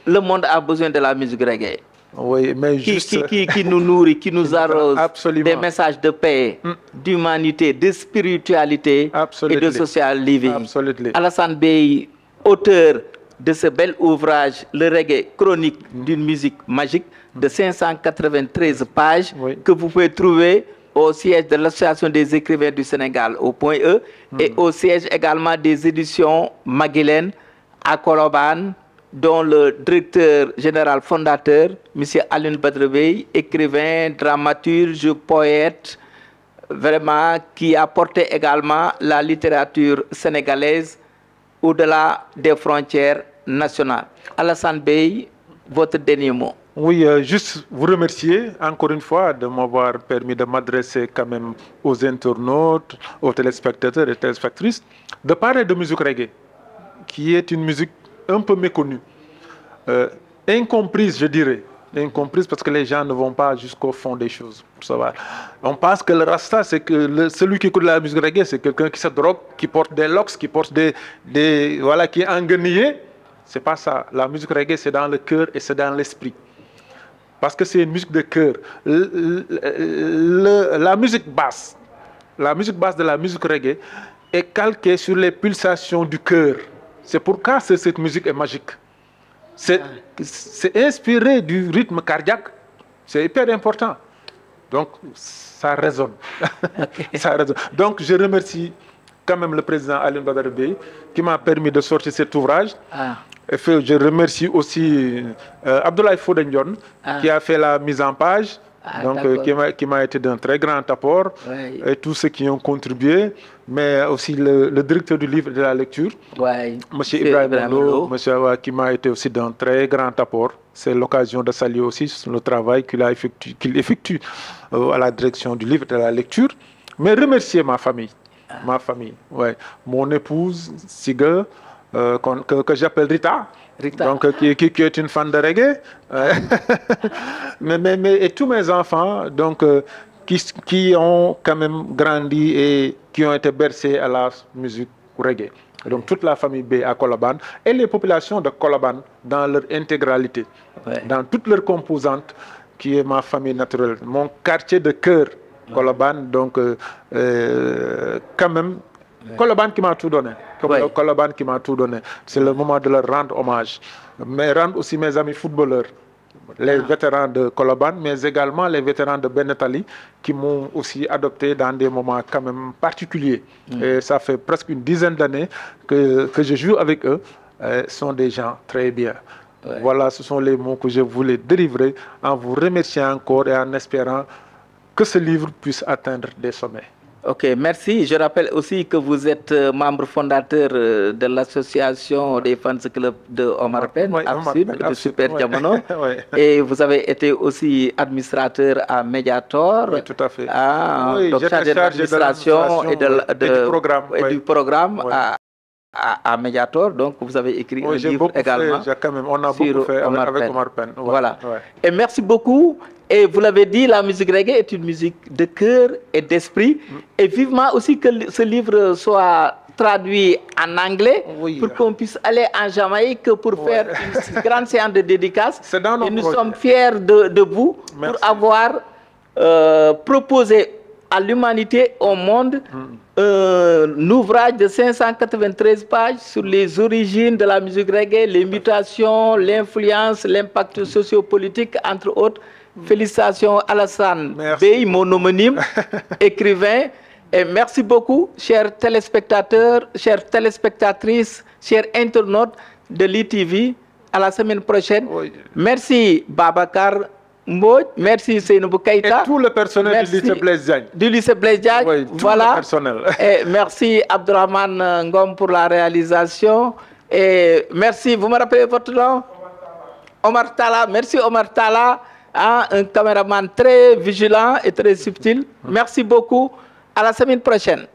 le monde a besoin de la musique reggae. Oui, mais qui nous nourrit, qui nous arrose des messages de paix, d'humanité, de spiritualité et de social living. Alassane Bey, auteur de ce bel ouvrage, le reggae chronique d'une musique magique, de 593 pages, que vous pouvez trouver au siège de l'Association des écrivains du Sénégal, au Point E, et au siège également des éditions Maguilène à Colobane, dont le directeur général fondateur, M. Alioune Badara Bey, écrivain, dramaturge, poète, vraiment qui a porté également la littérature sénégalaise au-delà des frontières nationales. Alassane Bey, votre dernier mot. Oui, juste vous remercier encore une fois de m'avoir permis de m'adresser quand même aux internautes, aux téléspectateurs et téléspectatrices, de parler de musique reggae, qui est une musique un peu méconnue, incomprise, je dirais. Incomprise parce que les gens ne vont pas jusqu'au fond des choses pour savoir. On pense que le Rasta, c'est que celui qui écoute la musique reggae, c'est quelqu'un qui se drogue, qui porte des locks, qui porte voilà, qui est enguenillé. C'est pas ça. La musique reggae, c'est dans le cœur et c'est dans l'esprit. Parce que c'est une musique de cœur. La musique basse de la musique reggae est calquée sur les pulsations du cœur. C'est pourquoi cette musique est magique. C'est inspiré du rythme cardiaque. C'est hyper important. Donc, ça résonne. Okay. Ça résonne. Donc, je remercie quand même le président Alioune Badara Bèye qui m'a permis de sortir cet ouvrage. Et je remercie aussi Abdoulaye Fodé Ndione qui a fait la mise en page. Donc, qui m'a été d'un très grand apport, et tous ceux qui ont contribué, mais aussi le directeur du livre et de la lecture, M. Ibrahim Lo, qui m'a été aussi d'un très grand apport. C'est l'occasion de saluer aussi le travail qu'il effectue à la direction du livre et de la lecture. Mais remercier ma famille, mon épouse, Siga, que j'appelle Rita. Donc, qui est une fan de reggae. Et tous mes enfants, donc, qui ont quand même grandi et qui ont été bercés à la musique reggae. Donc, toute la famille B à Colobane et les populations de Colobane dans leur intégralité, dans toutes leurs composantes, qui est ma famille naturelle. Mon quartier de cœur, Colobane, donc, quand même, Colobane qui m'a tout donné. Colobane qui m'a tout donné. C'est le moment de leur rendre hommage. Mais rendre aussi mes amis footballeurs, les vétérans de Colobane, mais également les vétérans de Benetali qui m'ont aussi adopté dans des moments quand même particuliers. Et ça fait presque une dizaine d'années que je joue avec eux. Ce sont des gens très bien. Voilà, ce sont les mots que je voulais délivrer en vous remerciant encore et en espérant que ce livre puisse atteindre des sommets. Ok, merci. Je rappelle aussi que vous êtes membre fondateur de l'association des fans club de Omar Pène, de Super Diamono. Et vous avez été aussi administrateur à Mediator. Oui, tout à fait. Donc chargé d'administration et du programme à Mediator. Donc vous avez écrit un livre également. On a beaucoup fait avec Omar Pène. Voilà. Et merci beaucoup. Et vous l'avez dit, la musique reggae est une musique de cœur et d'esprit. Et vivement aussi que ce livre soit traduit en anglais pour qu'on puisse aller en Jamaïque pour faire une grande séance de dédicaces. Et nous sommes fiers de vous pour avoir proposé à l'humanité, au monde, un ouvrage de 593 pages sur les origines de la musique reggae, les mutations, l'influence, l'impact sociopolitique, entre autres. Félicitations Alassane Bèye, mon homonyme, écrivain. Et merci beaucoup, chers téléspectateurs, chères téléspectatrices, chers internautes de l'ITV. À la semaine prochaine. Merci Babacar Mbodj, merci Seynabou Keïta. Et tout le personnel du lycée Blaise Diagne. Du lycée Blaise Diagne, voilà. Le personnel. Et merci Abdourahmane Ngom pour la réalisation. Et merci, vous me rappelez votre nom? Omar Talla. Merci Omar Talla. Un caméraman très vigilant et très subtil. Merci beaucoup. À la semaine prochaine.